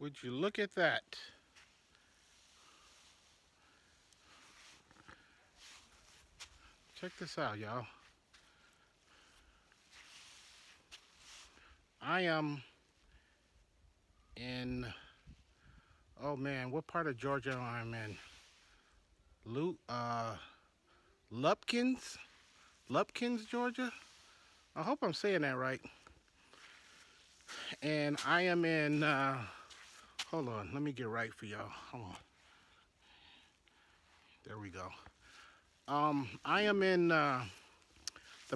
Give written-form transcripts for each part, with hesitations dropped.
Would you look at that? Check this out, y'all. I am in, oh man, what part of Georgia am I in? Lu, uh, Lupkins? Lupkins, Georgia? I hope I'm saying that right. And I am in, hold on, let me get right for y'all. Hold on. There we go. I am in the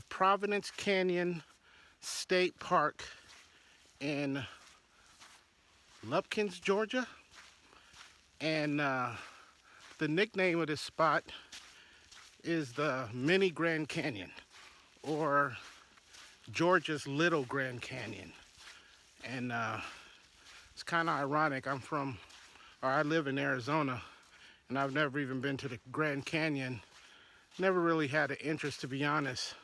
Providence Canyon State Park in Lupkins, Georgia. And the nickname of this spot is the Mini Grand Canyon, or Georgia's Little Grand Canyon. And it's kind of ironic. I live in Arizona, and I've never even been to the Grand Canyon. Never really had an interest, to be honest.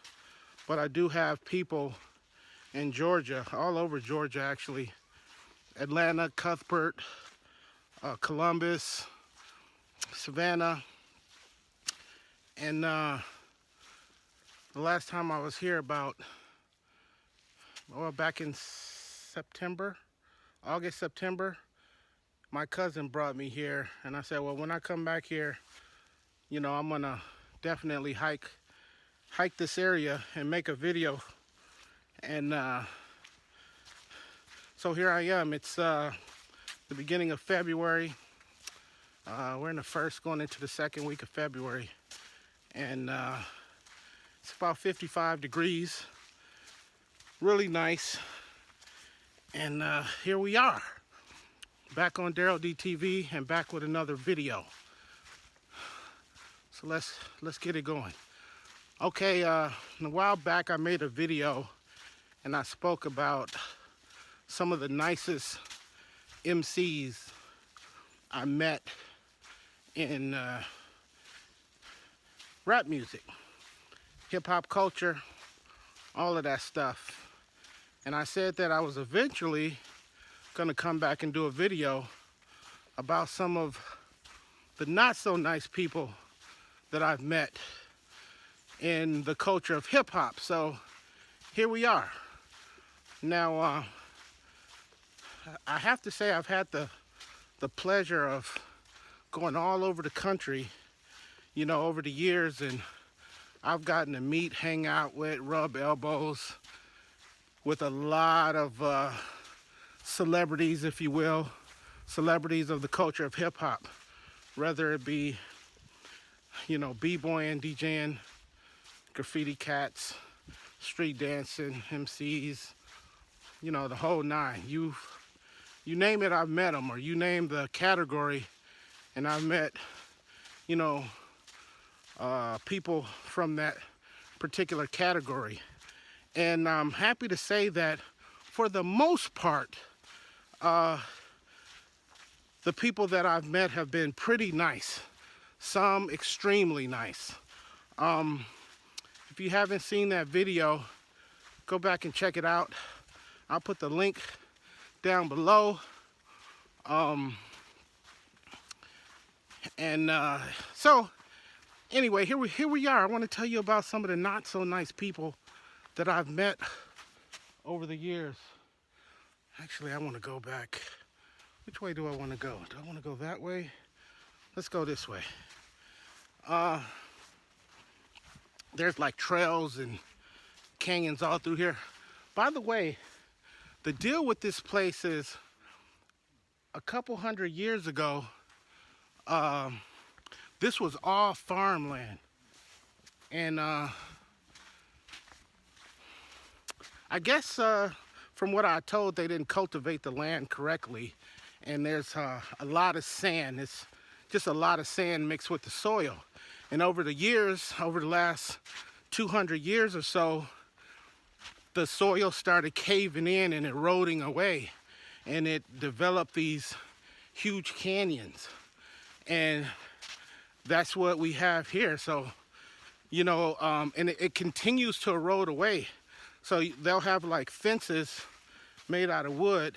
But I do have people in Georgia, all over Georgia actually. Atlanta, Cuthbert, Columbus, Savannah. And the last time I was here back in September, August, September, my cousin brought me here. And I said, well, when I come back here, I'm gonna definitely hike this area and make a video. And so here I am. It's the beginning of February. We're in the first, going into the second week of February. And it's about 55 degrees. Really nice. And here we are, back on Daryl D TV and back with another video. So let's get it going. Okay, a while back I made a video and I spoke about some of the nicest MCs I met in rap music, hip hop culture, all of that stuff. And I said that I was eventually gonna come back and do a video about some of the not so nice people that I've met in the culture of hip hop. So here we are. Now, I have to say I've had the pleasure of going all over the country, over the years, and I've gotten to meet, hang out with, rub elbows with a lot of celebrities, if you will, celebrities of the culture of hip hop, whether it be, b-boying, DJing, graffiti cats, street dancing, MCs, the whole nine. You name it, I've met them, or you name the category, and I've met, people from that particular category. And I'm happy to say that for the most part, the people that I've met have been pretty nice, some extremely nice. If you haven't seen that video, go back and check it out. I'll put the link down below. So anyway, here we are. I want to tell you about some of the not so nice people that I've met over the years. Actually, I want to go back. Which way do I want to go? Do I want to go that way? Let's go this way. There's like trails and canyons all through here. By the way, the deal with this place is a couple hundred years ago, this was all farmland. And I guess from what I told, they didn't cultivate the land correctly. And there's a lot of sand. It's just a lot of sand mixed with the soil. And over the years, over the last 200 years or so, the soil started caving in and eroding away. And it developed these huge canyons. And that's what we have here. So, and it continues to erode away. So they'll have like fences made out of wood,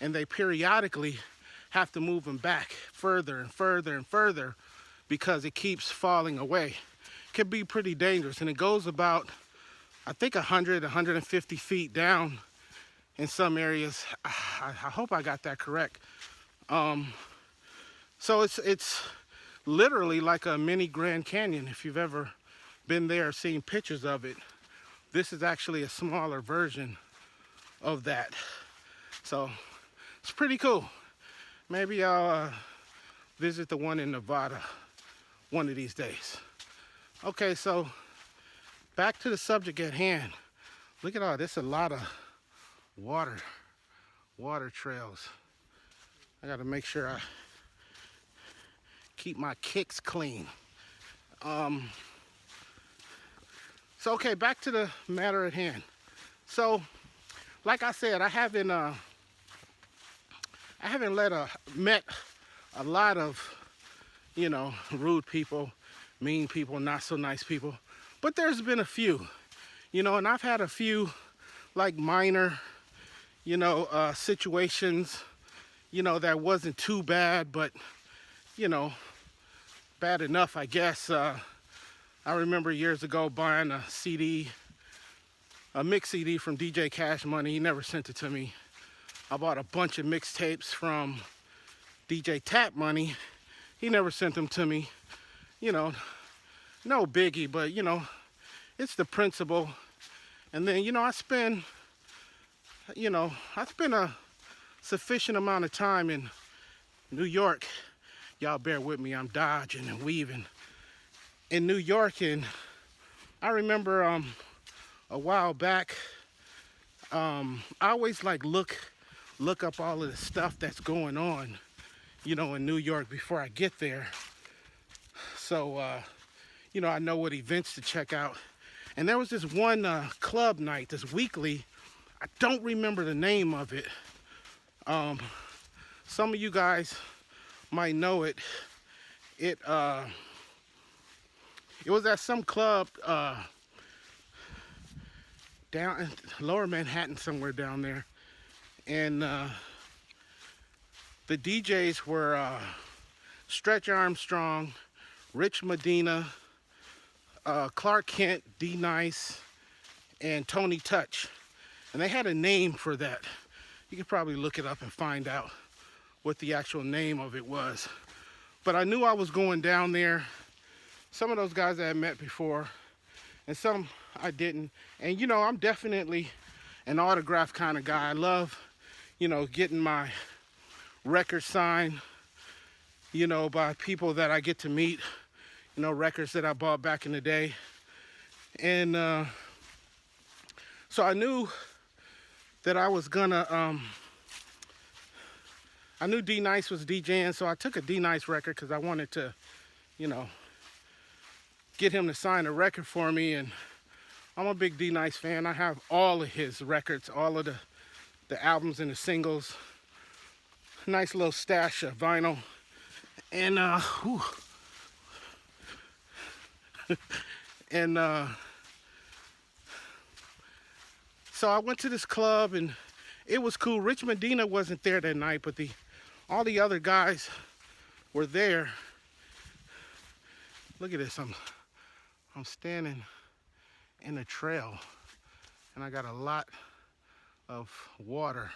and they periodically have to move them back further and further and further because it keeps falling away. It can be pretty dangerous, and it goes about, I think, 100, 150 feet down in some areas. I hope I got that correct. So it's literally like a mini Grand Canyon. If you've ever been there or seen pictures of it, this is actually a smaller version of that. So it's pretty cool. Maybe I'll visit the one in Nevada one of these days. Okay, so back to the subject at hand. Look at all this, a lot of water trails. I gotta make sure I keep my kicks clean. So okay, back to the matter at hand. So, like I said, I haven't met a lot of, rude people, mean people, not so nice people. But there's been a few, and I've had a few like minor, situations, that wasn't too bad, but, bad enough, I guess. I remember years ago buying a CD, a mix CD from DJ Cash Money. He never sent it to me. I bought a bunch of mixtapes from DJ Tap Money. He never sent them to me. No biggie, but it's the principle. And then, I spend a sufficient amount of time in New York. Y'all bear with me, I'm dodging and weaving. In New York, and I remember a while back, I always like look up all of the stuff that's going on, in New York before I get there. So, I know what events to check out. And there was this one club night, this weekly. I don't remember the name of it. Some of you guys might know it. It was at some club down in Lower Manhattan, somewhere down there. And the DJs were Stretch Armstrong, Rich Medina, Clark Kent, D-Nice, and Tony Touch. And they had a name for that. You could probably look it up and find out what the actual name of it was. But I knew I was going down there. Some of those guys I had met before, and some I didn't. And I'm definitely an autograph kind of guy. I love, getting my record signed, by people that I get to meet, records that I bought back in the day. And so I knew that I was gonna, I knew D-Nice was DJing, so I took a D-Nice record because I wanted to, get him to sign a record for me. And I'm a big D-Nice fan. I have all of his records, all of the albums and the singles. Nice little stash of vinyl. And so I went to this club and it was cool. Rich Medina wasn't there that night, but all the other guys were there. Look at this, I'm standing in a trail and I got a lot of water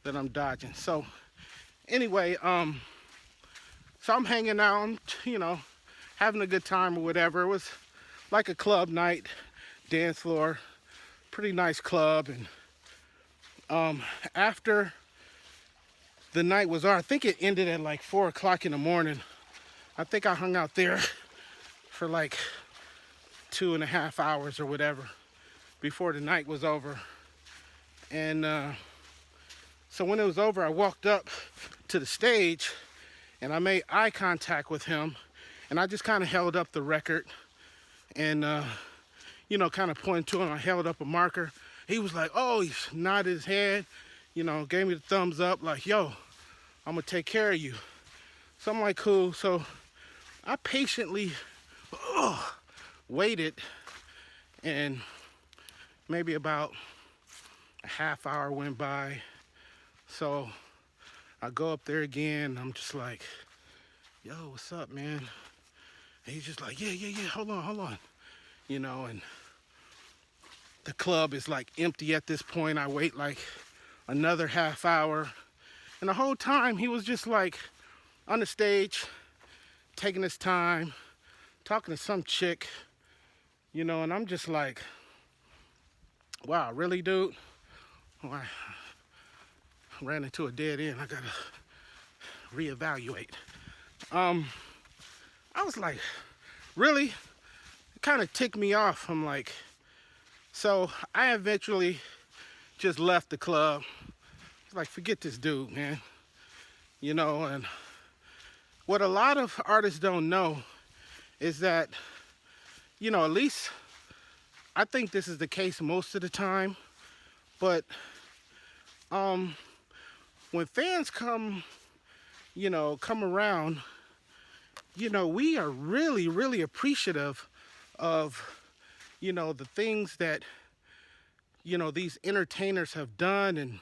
that I'm dodging. So anyway, so I'm hanging out, I'm, having a good time or whatever. It was like a club night, dance floor, pretty nice club. And after the night was over, I think it ended at like 4 o'clock in the morning. I think I hung out there for like 2.5 hours or whatever before the night was over. And so when it was over, I walked up to the stage and I made eye contact with him, and I just kind of held up the record and kind of pointed to him. I held up a marker. He was like, oh, he nodded his head, gave me the thumbs up, like, yo, I'm gonna take care of you. So I'm like, cool. So I patiently waited, and maybe about a half hour went by. So I go up there again. I'm just like, yo, what's up, man? And he's just like, yeah, hold on. And the club is like empty at this point. I wait like another half hour. And the whole time he was just like on the stage, taking his time, talking to some chick, and I'm just like, wow, really, dude? Oh, I ran into a dead end. I gotta reevaluate. I was like, really? It kind of ticked me off. I'm like, so I eventually just left the club. It's like, forget this dude, man. And what a lot of artists don't know is that, at least I think this is the case most of the time, but when fans come around, we are really, really appreciative of, the things that, these entertainers have done and,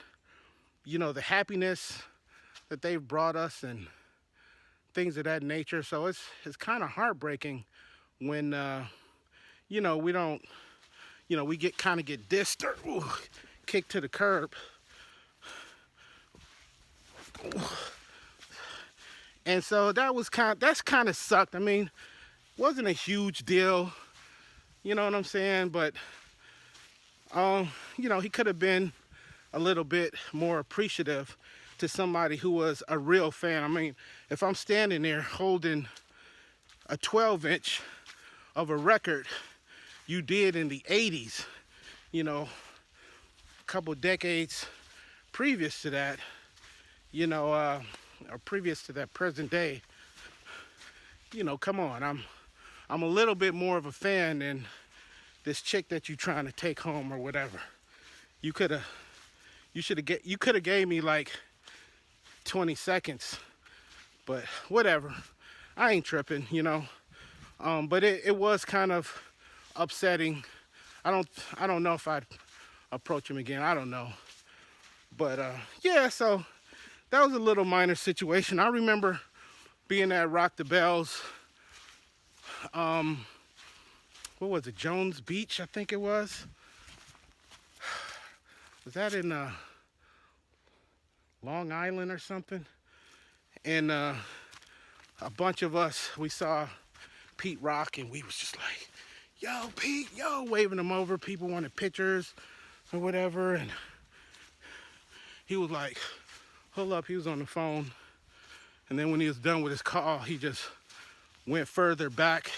the happiness that they've brought us and things of that nature. So it's kind of heartbreaking when, we don't, we get dissed or kicked to the curb. And so that's kind of sucked. I mean, wasn't a huge deal, you know what I'm saying? But, he could have been a little bit more appreciative to somebody who was a real fan. I mean, if I'm standing there holding a 12-inch of a record you did in the 80s, a couple decades previous to that, or previous to that present day, come on, I'm a little bit more of a fan than this chick that you trying to take home or whatever. You could have gave me like 20 seconds, but whatever. I ain't tripping, but it was kind of upsetting. I don't know if I'd approach him again. I don't know. But yeah, so that was a little minor situation. I remember being at Rock the Bells. What was it? Jones Beach, I think it was. Was that in Long Island or something? And a bunch of us, we saw Pete Rock, and we was just like, yo, Pete, yo, waving him over. People wanted pictures or whatever. And he was like, hold up, he was on the phone. And then when he was done with his call, he just went further back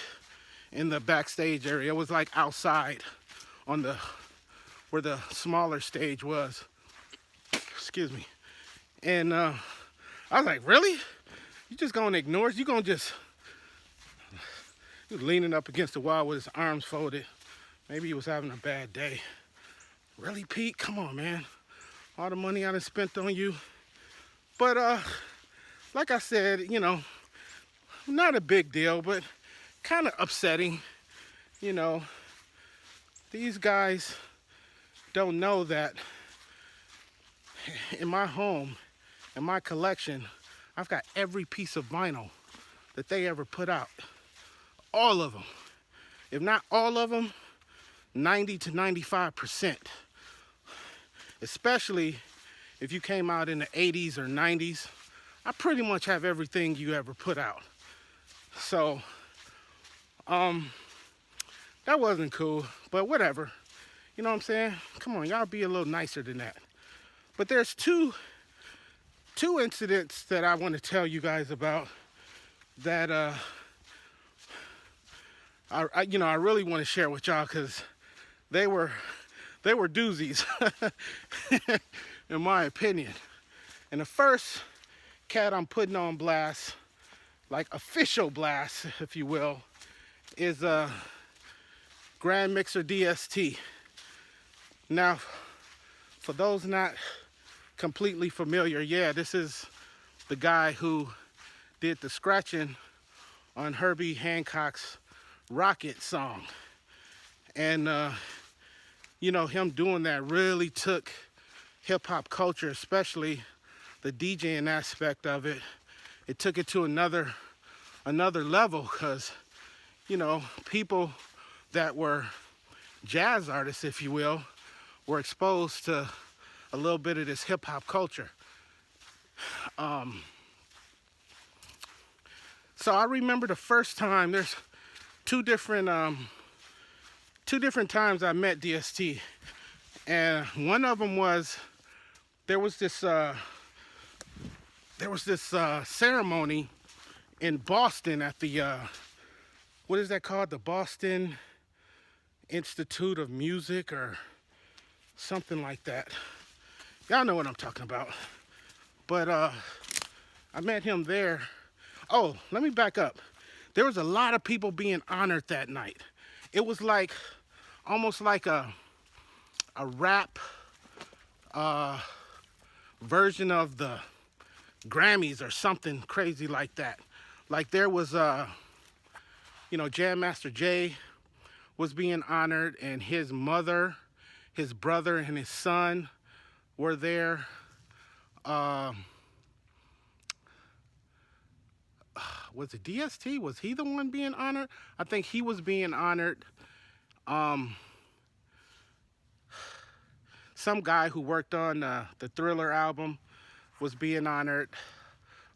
in the backstage area. It was like outside on where the smaller stage was. Excuse me. And I was like, really? You just gonna ignore us? You gonna just... He was leaning up against the wall with his arms folded. Maybe he was having a bad day. Really, Pete? Come on, man. All the money I done spent on you. But like I said, not a big deal, but kind of upsetting. These guys don't know that in my home, in my collection, I've got every piece of vinyl that they ever put out. All of them. If not all of them, 90 to 95%. Especially if you came out in the 80s or 90s. I pretty much have everything you ever put out. So, that wasn't cool, but whatever. You know what I'm saying? Come on, y'all be a little nicer than that. But there's two incidents that I want to tell you guys about that I really want to share with y'all, because they were doozies in my opinion. And the first cat I'm putting on blast, like official blast, if you will, is Grand Mixer DST. Now, for those not completely familiar, yeah, this is the guy who did the scratching on Herbie Hancock's Rocket song. And him doing that really took hip-hop culture, especially the DJing aspect of it, it took it to another level because, you know, people that were jazz artists, if you will, were exposed to a little bit of this hip hop culture. So I remember the first time. There's two different times I met DST, and one of them was there was this ceremony in Boston at the what is that called? The Boston Institute of Music or something like that. Y'all know what I'm talking about. But I met him there. Oh, let me back up. There was a lot of people being honored that night. It was like almost like a rap version of the Grammys or something crazy like that. Like there was you know, Jam Master Jay was being honored, and his mother, his brother, and his son were there. Was it DST? Was he the one being honored? I think he was being honored. Some guy who worked on the Thriller album was being honored.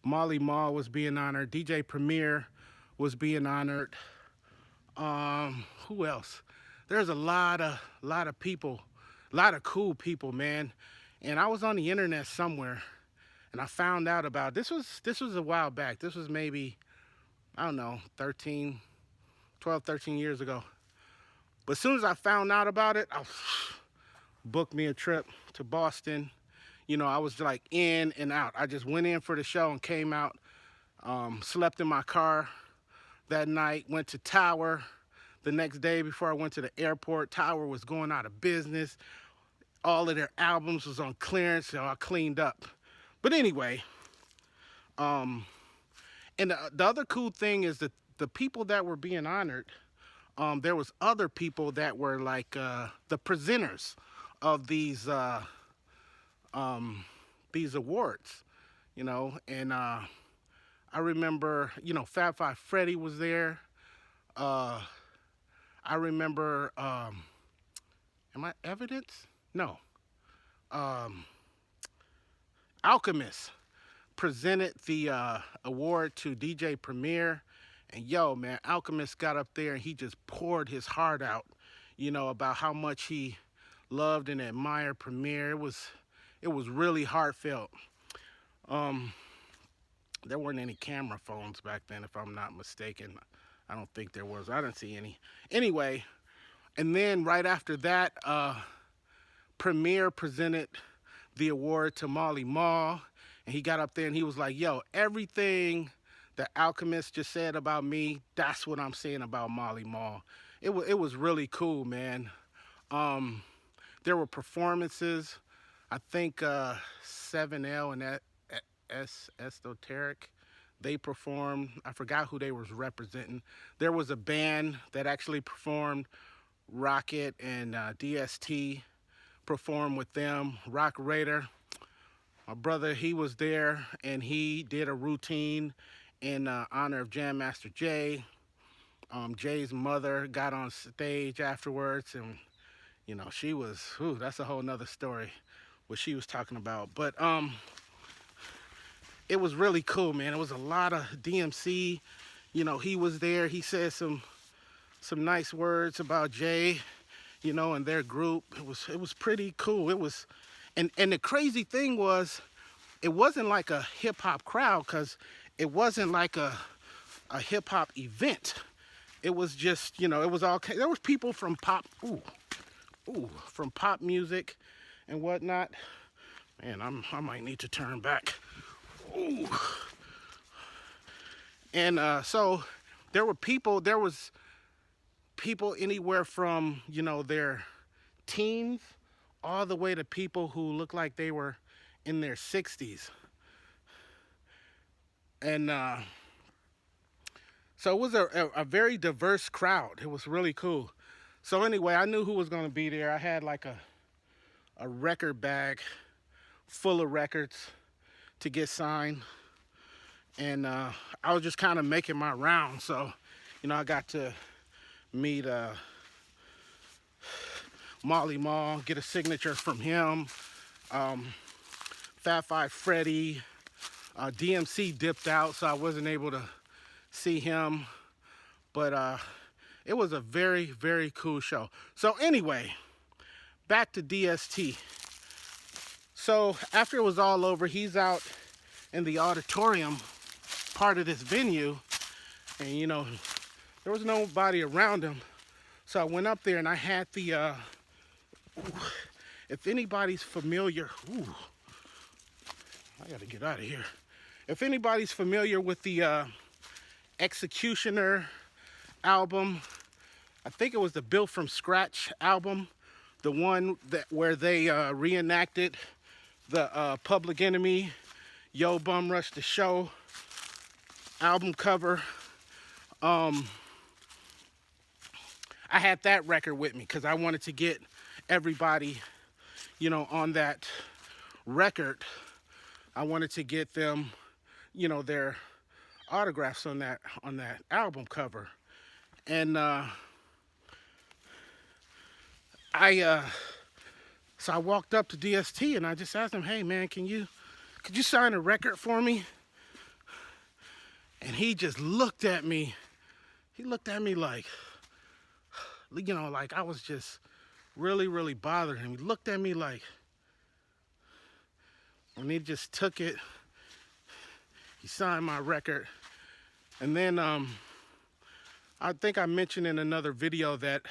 Marley Marl was being honored. DJ Premier was being honored. Who else? There's a lot of people, a lot of cool people, man. And I was on the internet somewhere, and I found out about this was a while back. This was maybe, I don't know, 12, 13 years ago. But as soon as I found out about it, I booked me a trip to Boston. You know, I was like in and out. I just went in for the show and came out, slept in my car that night, went to Tower the next day before I went to the airport. Tower was going out of business. All of their albums was on clearance, so I cleaned up. But anyway, and the other cool thing is that the people that were being honored, there was other people that were like the presenters of these awards, you know. And I remember, you know, Fab Five Freddy was there. I remember, am I Evidence? No. Alchemist presented the award to DJ Premier. And yo, man, Alchemist got up there and he just poured his heart out, you know, about how much he loved and admired Premier. It was really heartfelt. There weren't any camera phones back then, if I'm not mistaken. I don't think there was. I didn't see any. Anyway, and then right after that, Premier presented the award to Marley Marl, and he got up there and he was like, yo, everything the Alchemist just said about me, that's what I'm saying about Marley Marl. It was really cool, man. There were performances. I think 7L and Esoteric, they performed. I forgot who they was representing. There was a band that actually performed. Rocket and DST performed with them. Rock Raider, my brother, he was there, and he did a routine in honor of Jam Master Jay. Jay's mother got on stage afterwards, and you know, she was, that's a whole nother story, what she was talking about. But it was really cool, man. It was a lot of DMC. You know, he was there. He said some nice words about Jay, you know, and their group. It was pretty cool. It was, and the crazy thing was, it wasn't like a hip hop crowd, because it wasn't like a hip hop event. It was just, you know, it was all, there was people from pop, from pop music and whatnot. Man, I might need to turn back. Ooh. And so there was people anywhere from, you know, their teens all the way to people who looked like they were in their 60s. And so it was a very diverse crowd. It was really cool. So anyway, I knew who was going to be there. I had like a record bag full of records. to get signed. And I was just kind of making my round. So, I got to meet Molly Mall, get a signature from him. Fat Five Freddy. DMC dipped out, so I wasn't able to see him. But it was a very, very cool show. So anyway, back to DST. So after it was all over, he's out in the auditorium part of this venue, and there was nobody around him. So I went up there and I had the if anybody's familiar, I gotta get out of here. If anybody's familiar with the Executioner album, I think it was the Built from Scratch album, the one where they reenacted the Public Enemy, Yo Bum Rush the Show album cover. I had that record with me because I wanted to get everybody, on that record. I wanted to get them, their autographs on that album cover. And so I walked up to DST and I just asked him, "Hey man, could you sign a record for me?" And he just looked at me. He looked at me like, like I was just really, really bothering him. He looked at me like, and he just took it. He signed my record. And then I think I mentioned in another video that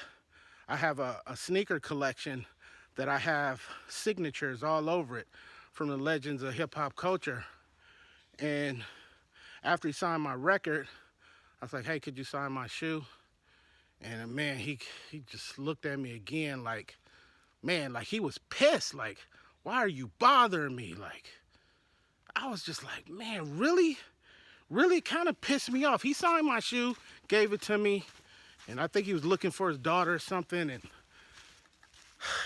I have a sneaker collection that I have signatures all over it from the legends of hip hop culture. And after he signed my record, I was like, "Hey, could you sign my shoe?" And man, he just looked at me again like, man, like he was pissed. Like, "Why are you bothering me?" Like, I was just like, man, really? Really kind of pissed me off. He signed my shoe, gave it to me, and I think he was looking for his daughter or something. And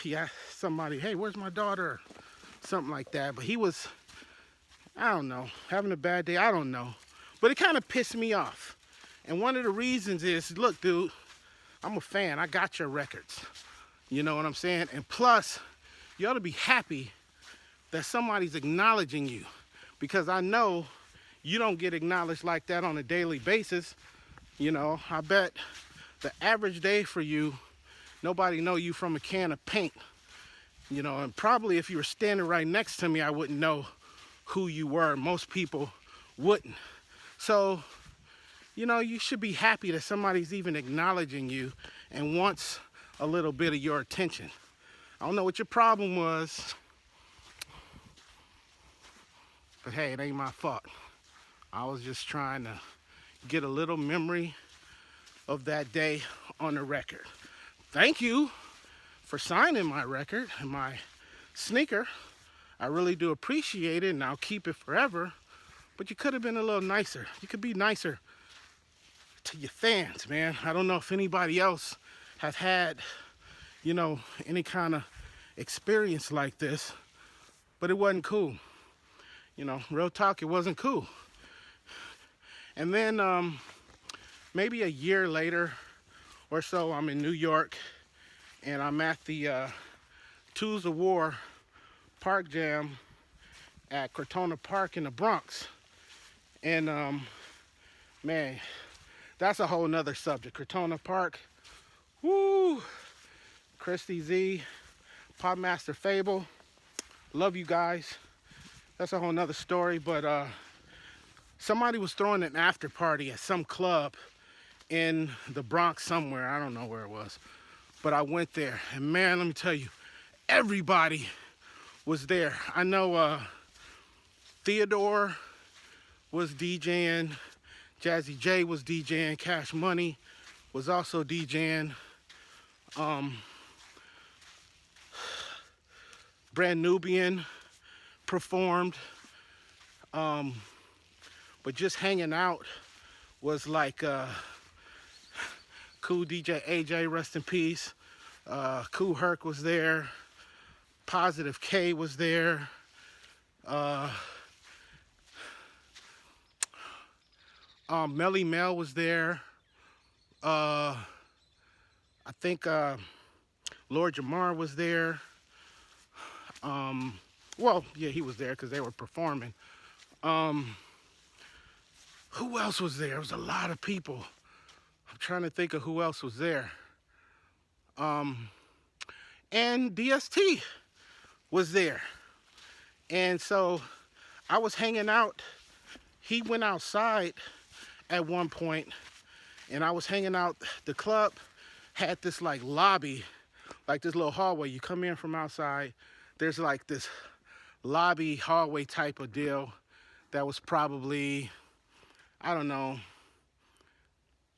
yeah, somebody, "Hey, where's my daughter?" Something like that. But he was, I don't know, having a bad day. I don't know. But it kind of pissed me off. And one of the reasons is, look, dude, I'm a fan. I got your records. You know what I'm saying? And plus, you ought to be happy that somebody's acknowledging you, because I know you don't get acknowledged like that on a daily basis. I bet the average day for you, nobody know you from a can of paint. And probably if you were standing right next to me, I wouldn't know who you were. Most people wouldn't. So, you should be happy that somebody's even acknowledging you and wants a little bit of your attention. I don't know what your problem was, but hey, it ain't my fault. I was just trying to get a little memory of that day on the record. Thank you for signing my record and my sneaker. I really do appreciate it, and I'll keep it forever. But you could have been a little nicer. You could be nicer to your fans, man. I don't know if anybody else has had, any kind of experience like this, but it wasn't cool. Real talk, it wasn't cool. And then maybe a year later or so, I'm in New York, and I'm at the Tools of War Park Jam at Crotona Park in the Bronx. And man, that's a whole nother subject. Crotona Park, woo, Christy Z, Popmaster Fable, love you guys. That's a whole nother story. But somebody was throwing an after party at some club in the Bronx somewhere. I don't know where it was, but I went there, and man, let me tell you, everybody was there. I know Theodore was DJing, Jazzy J was DJing, Cash Money was also DJing, Brand Nubian performed, but just hanging out was like Cool DJ AJ, rest in peace. Cool Herc was there. Positive K was there. Melly Mel was there. I think Lord Jamar was there. Well, yeah, he was there because they were performing. Um, who else was there? There was a lot of people. I'm trying to think of who else was there. Um, and DST was there. And so I was hanging out. He went outside at one point, and I was hanging out. The club had this like lobby, like this little hallway. You come in from outside, there's like this lobby hallway type of deal that was probably, I don't know,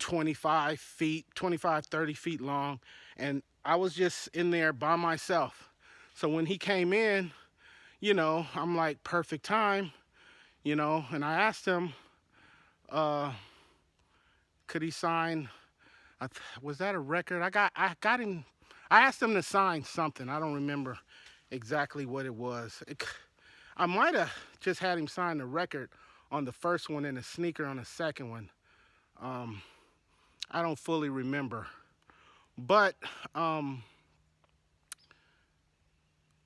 25 feet, 25, 30 feet long. And I was just in there by myself. So when he came in, you know, I'm like, perfect time, you know, and I asked him, could he sign, was that a record? I got him, I asked him to sign something. I don't remember exactly what it was. I might have just had him sign the record on the first one and a sneaker on the second one. I don't fully remember. But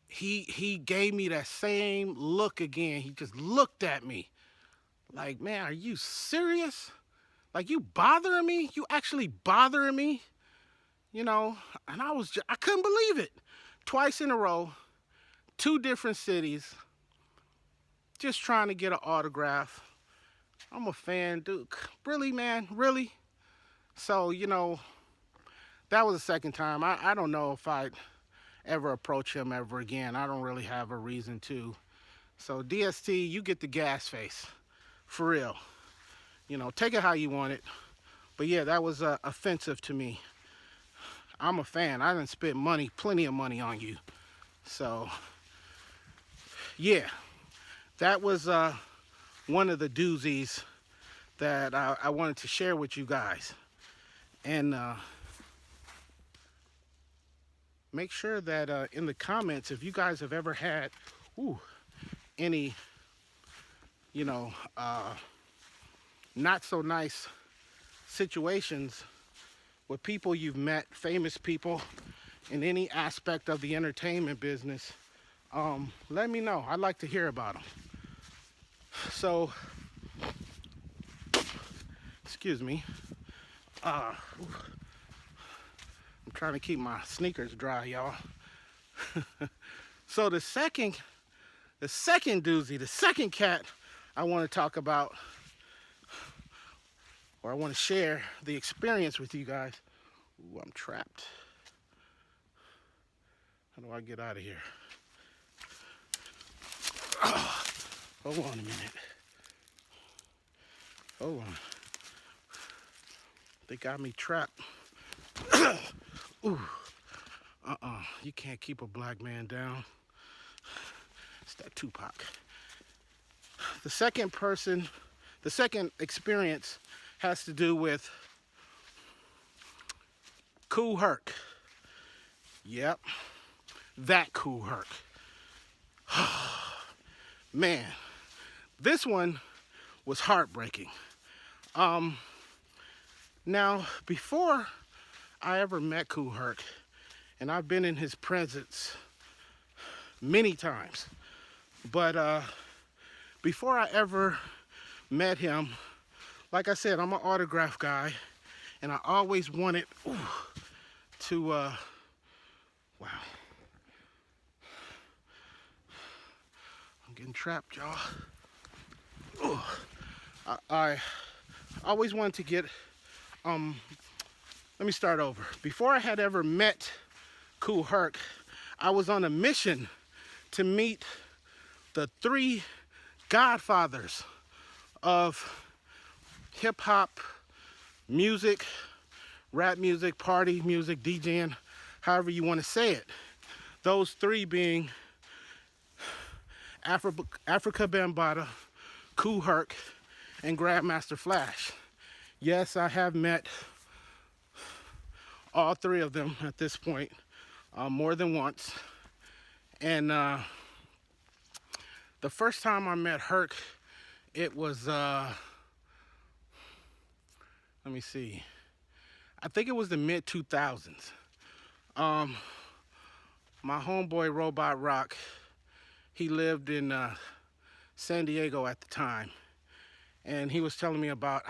he gave me that same look again. He just looked at me like, man, are you serious? Like, you bothering me? You actually bothering me? You know, and I couldn't believe it. Twice in a row, 2 different cities, just trying to get an autograph. I'm a fan, dude. Really, man? Really? So, you know, that was the second time. I don't know if I'd ever approach him ever again. I don't really have a reason to. So, DST, you get the gas face. For real. You know, take it how you want it. But yeah, that was offensive to me. I'm a fan. I done spent money, plenty of money on you. So, yeah, that was one of the doozies that I wanted to share with you guys. And make sure that in the comments, if you guys have ever had any, you know, not so nice situations with people you've met, famous people in any aspect of the entertainment business, let me know. I'd like to hear about them. So, excuse me. I'm trying to keep my sneakers dry, y'all. So the second doozy, the second cat I want to talk about, or I want to share the experience with you guys. Ooh, I'm trapped. How do I get out of here? Oh, hold on a minute. Hold on. They got me trapped. Ooh. You can't keep a black man down. It's that Tupac. The second experience has to do with Kool Herc. Yep, that Kool Herc. Man, this one was heartbreaking. Now, before I ever met Kool Herc, and I've been in his presence many times, but before I ever met him, like I said, I'm an autograph guy, and I always wanted to, wow. I'm getting trapped, y'all. I always wanted to get, let me start over. Before I had ever met Kool Herc, I was on a mission to meet the 3 godfathers of hip hop music, rap music, party music, DJing, however you want to say it. Those 3 being Afrika Bambaataa, Kool Herc, and Grandmaster Flash. Yes, I have met all 3 of them at this point, more than once. And the first time I met Herc, it was let me see. I think it was the mid 2000s. Um, my homeboy Robot Rock, he lived in San Diego at the time, and he was telling me about.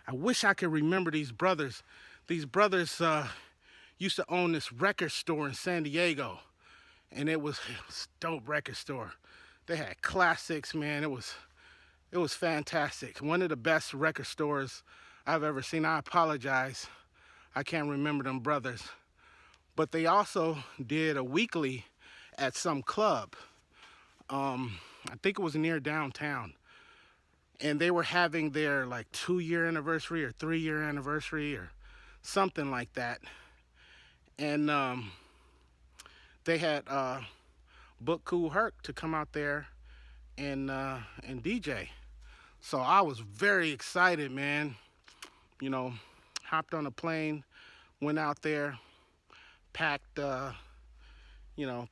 I wish I could remember these brothers. These brothers used to own this record store in San Diego, and it was a dope record store. They had classics, man. It was fantastic. One of the best record stores I've ever seen. I apologize, I can't remember them brothers, but they also did a weekly at some club. I think it was near downtown, and they were having their like 2-year anniversary or 3-year anniversary or something like that. And they had booked Kool Herc to come out there and DJ. So I was very excited, man. You know, hopped on a plane, went out there, packed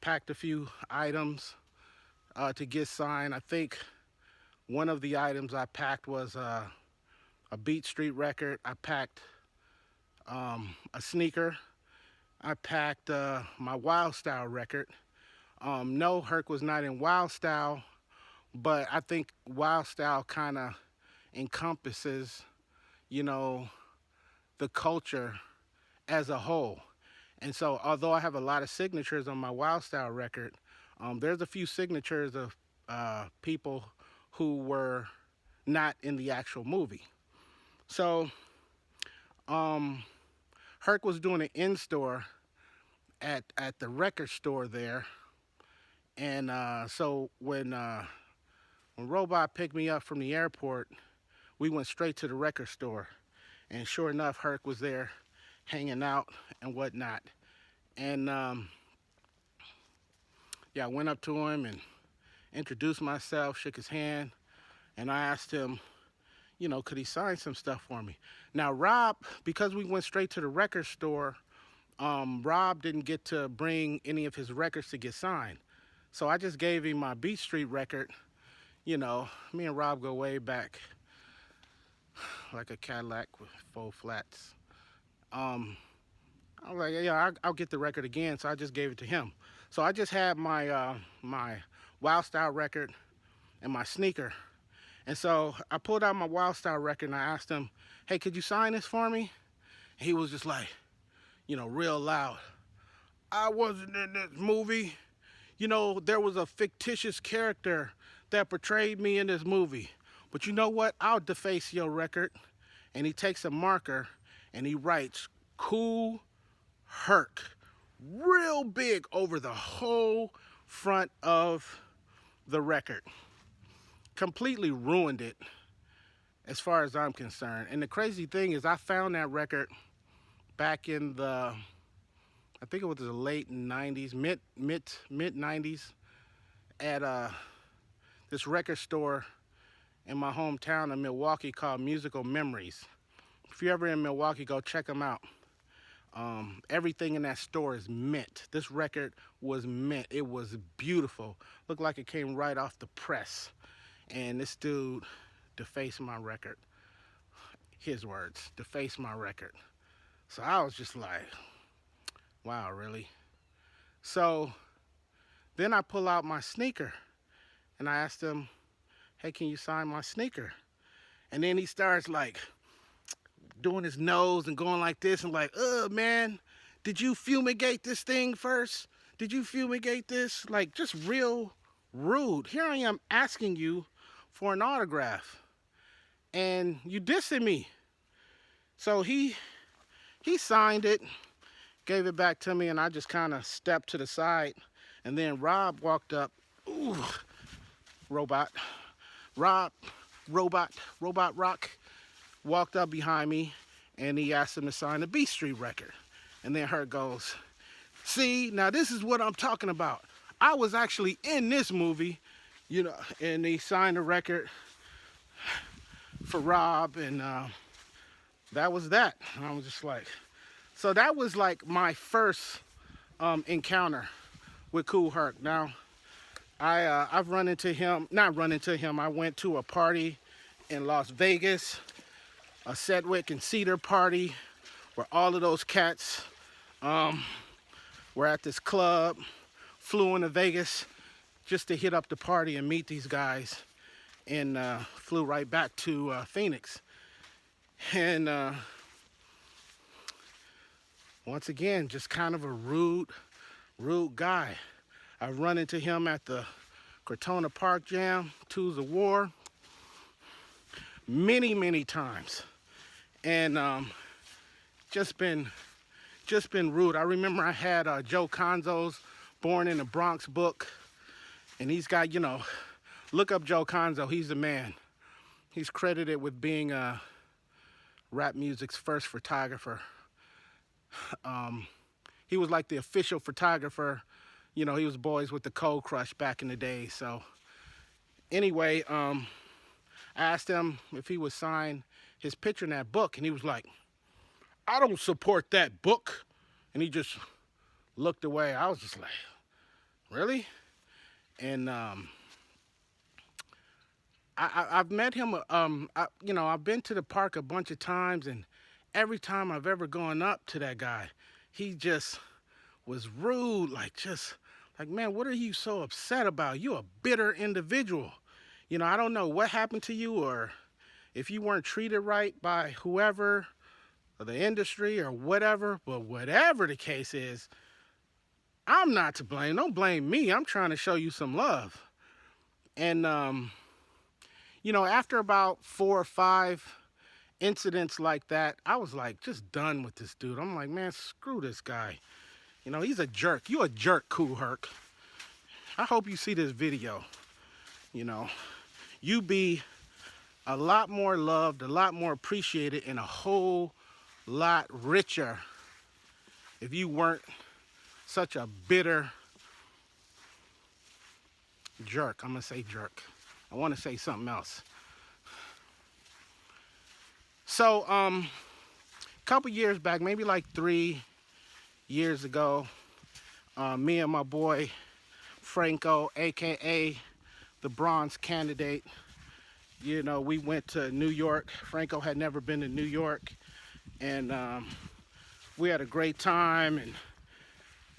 packed a few items to get signed. I think one of the items I packed was a Beat Street record. I packed a sneaker. I packed my Wild Style record. No, Herc was not in Wild Style, but I think Wild Style kind of encompasses, you know, the culture as a whole. And so, although I have a lot of signatures on my Wild Style record, there's a few signatures of people who were not in the actual movie. So, Herc was doing an in-store at the record store there, and so when Robot picked me up from the airport, we went straight to the record store, and sure enough, Herc was there, hanging out and whatnot. And yeah, I went up to him and introduced myself, shook his hand, and I asked him, you know, could he sign some stuff for me? Now, Rob, because we went straight to the record store, Rob didn't get to bring any of his records to get signed. So I just gave him my Beat Street record. You know, me and Rob go way back, like a Cadillac with 4 flats. I was like, yeah, I'll get the record again. So I just gave it to him. So I just had my my Wild Style record and my sneaker. And so I pulled out my Wild Style record and I asked him, hey, could you sign this for me? And he was just like, you know, real loud. I wasn't in this movie. You know, there was a fictitious character that portrayed me in this movie. But you know what? I'll deface your record. And he takes a marker and he writes Kool Herc real big over the whole front of the record. Completely ruined it as far as I'm concerned. And the crazy thing is I found that record back in the, I think it was the late 90s, mid 90s at this record store in my hometown of Milwaukee called Musical Memories. If you're ever in Milwaukee, go check them out. Everything in that store is mint. This record was mint. It was beautiful. Looked like it came right off the press. And this dude defaced my record. His words, defaced my record. So I was just like, wow, really? So then I pull out my sneaker and I asked him, hey, can you sign my sneaker? And then he starts like doing his nose and going like this and like, man, did you fumigate this thing first? Did you fumigate this? Like just real rude. Here I am asking you for an autograph and you dissing me. So he signed it, gave it back to me, and I just kind of stepped to the side. And then Rob walked up. Ooh, Robot Rock walked up behind me, and he asked him to sign the Beat Street record. And then Herc goes, see, now this is what I'm talking about. I was actually in this movie, you know, and he signed the record for Rob, and that was that. And I was just like, so that was like my first encounter with Kool Herc. Now, I've not run into him. I went to a party in Las Vegas a Sedgwick and Cedar party where all of those cats were at this club, flew into Vegas just to hit up the party and meet these guys, and flew right back to Phoenix. And once again, just kind of a rude guy. I run into him at the Crotona Park Jam, Tools of War, many times, and just been rude. I remember I had Joe Conzo's Born in the Bronx book, and he's got, you know, look up Joe Conzo. He's the man. He's credited with being rap music's first photographer. He was like the official photographer. You know, he was boys with the Cold Crush back in the day. So anyway, I asked him if he would sign his picture in that book, and he was like, I don't support that book. And he just looked away. I was just like, really? And I've met him, you know, I've been to the park a bunch of times, and every time I've ever gone up to that guy, he just was rude, like, man, what are you so upset about? You're a bitter individual. You know, I don't know what happened to you, or if you weren't treated right by whoever, or the industry, or whatever, but whatever the case is, I'm not to blame. Don't blame me. I'm trying to show you some love. And, you know, after about 4 or 5 incidents like that, I was like, just done with this dude. I'm like, man, screw this guy. You know, he's a jerk. You a jerk, Kool Herc. I hope you see this video. You know, you be a lot more loved, a lot more appreciated, and a whole lot richer if you weren't such a bitter jerk. I'm gonna say jerk. I want to say something else. So, a couple years back, maybe like 3 years ago, me and my boy Franco, aka the Bronze Candidate, you know, we went to New York. Franco had never been to New York, and we had a great time.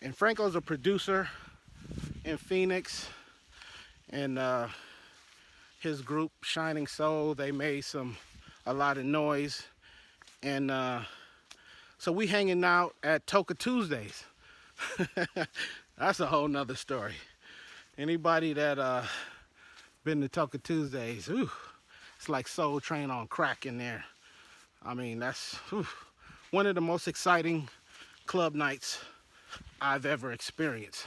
And Franco's a producer in Phoenix, and his group Shining Soul, they made a lot of noise. And so we hanging out at Toca Tuesdays. That's a whole nother story. Anybody that been to Toca Tuesdays, ooh, it's like Soul Train on crack in there. I mean, that's one of the most exciting club nights I've ever experienced.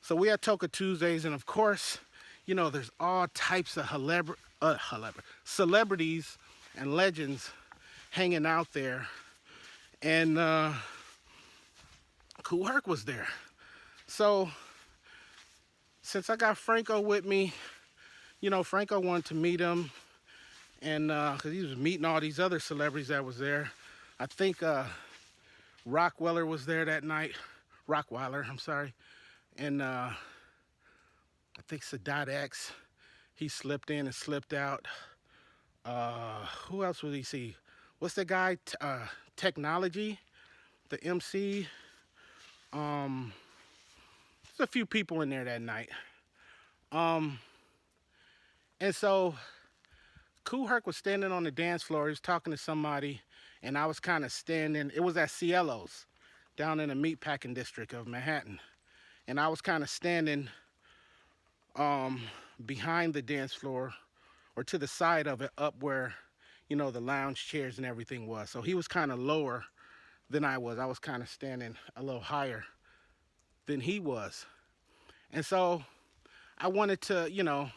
So we had Toca Tuesdays, and of course, you know, there's all types of celebrities and legends hanging out there. And Kool Herc was there. So since I got Franco with me, you know, Franco wanted to meet him, and because he was meeting all these other celebrities that was there. I think Rockweller was there that night. Rockweiler, I'm sorry. And I think Sadat X, he slipped in and slipped out. Who else would he see? What's the guy? Technology, the MC. There's a few people in there that night. And so Kool Herc was standing on the dance floor. He was talking to somebody, and I was kind of standing. It was at Cielo's down in the meatpacking district of Manhattan. And I was kind of standing behind the dance floor, or to the side of it, up where, you know, the lounge chairs and everything was. So he was kind of lower than I was. I was kind of standing a little higher than he was. And so I wanted to, you know,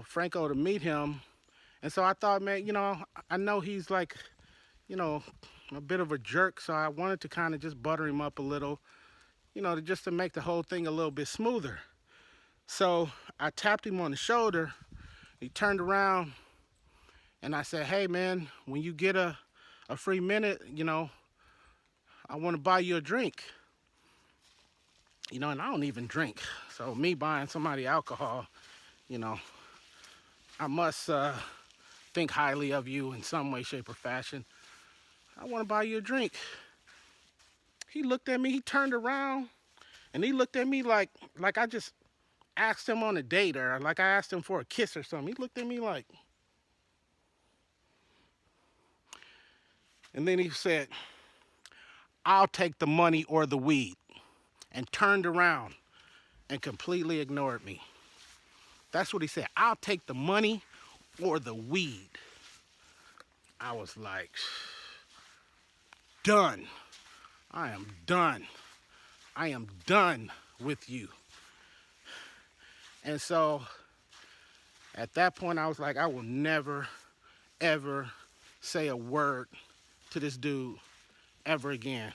Franco to meet him. And so I thought, man, you know, I know he's like, you know, a bit of a jerk. So I wanted to kind of just butter him up a little, you know, just to make the whole thing a little bit smoother. So I tapped him on the shoulder. He turned around, and I said, hey, man, when you get a free minute, you know, I want to buy you a drink. You know, and I don't even drink. So me buying somebody alcohol, you know, I must think highly of you in some way, shape, or fashion. I want to buy you a drink. He looked at me, he turned around, and he looked at me like I just asked him on a date, or like I asked him for a kiss or something. He looked at me like, and then he said, "I'll take the money or the weed," and turned around and completely ignored me. That's what he said. "I'll take the money or the weed." I was like, done. I am done. I am done with you. And so at that point, I was like, I will never, ever say a word to this dude ever again.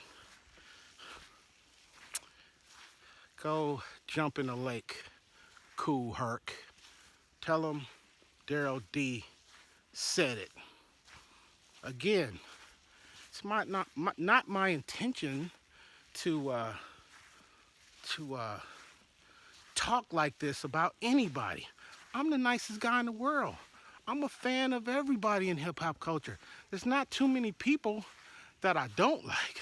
Go jump in the lake, Kool Herc. Tell him Daryl D said it. Again, it's not my intention to talk like this about anybody. I'm the nicest guy in the world. I'm a fan of everybody in hip hop culture. There's not too many people that I don't like.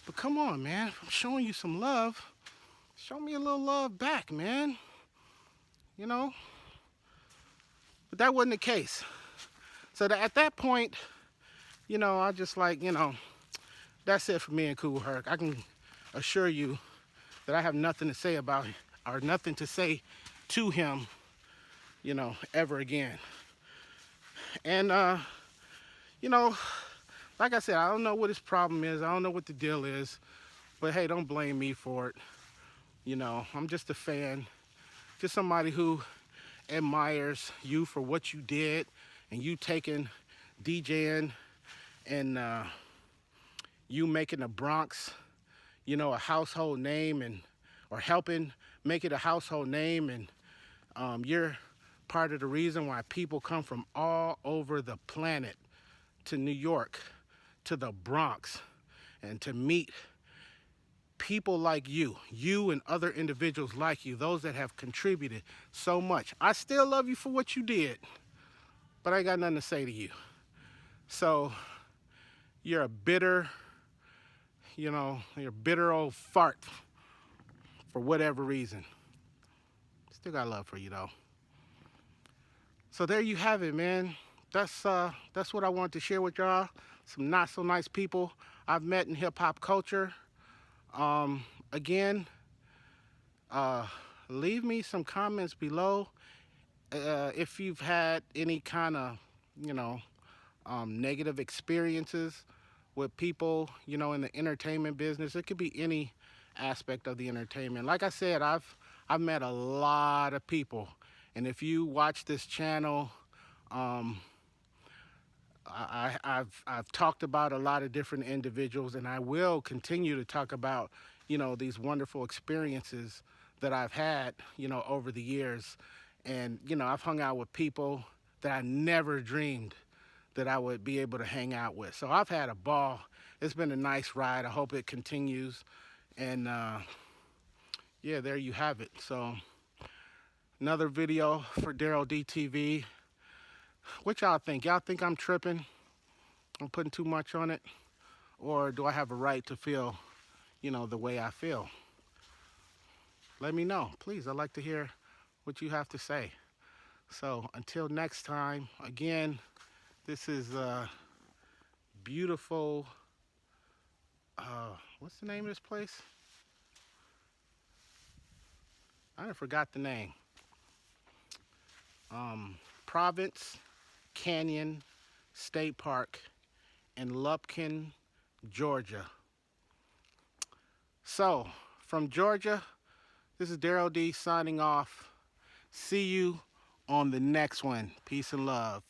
But come on, man. If I'm showing you some love, show me a little love back, man. You know? But that wasn't the case. So at that point, you know, I just like, you know, that's it for me and Kool Herc. I can assure you that I have nothing to say about him, or nothing to say to him, you know, ever again. And, you know, like I said, I don't know what his problem is. I don't know what the deal is. But hey, don't blame me for it. You know, I'm just a fan. Just somebody who admires you for what you did, and you taking DJing and you making the Bronx, you know, a household name, and or helping make it a household name. And you're part of the reason why people come from all over the planet to New York, to the Bronx, and to meet people like you and other individuals like you, those that have contributed so much. I still love you for what you did, but I ain't got nothing to say to you. So you're a bitter, you know, you're a bitter old fart for whatever reason. Still got love for you though. So there you have it, man. That's what I wanted to share with y'all. Some not so nice people I've met in hip hop culture. Again, leave me some comments below if you've had any kind of, you know, negative experiences with people, you know, in the entertainment business. It could be any aspect of the entertainment. Like I said, I've met a lot of people, and if you watch this channel, I've talked about a lot of different individuals, and I will continue to talk about, you know, these wonderful experiences that I've had, you know, over the years. And, you know, I've hung out with people that I never dreamed that I would be able to hang out with. So I've had a ball. It's been a nice ride. I hope it continues. And yeah, there you have it. So another video for Daryl D TV. What y'all think? Y'all think I'm tripping? I'm putting too much on it? Or do I have a right to feel, you know, the way I feel? Let me know, please. I'd like to hear what you have to say. So until next time, again, this is beautiful, what's the name of this place? I forgot the name. Province Canyon State Park in Lupkin, Georgia. So, from Georgia, this is Daryl D signing off. See you on the next one. Peace and love.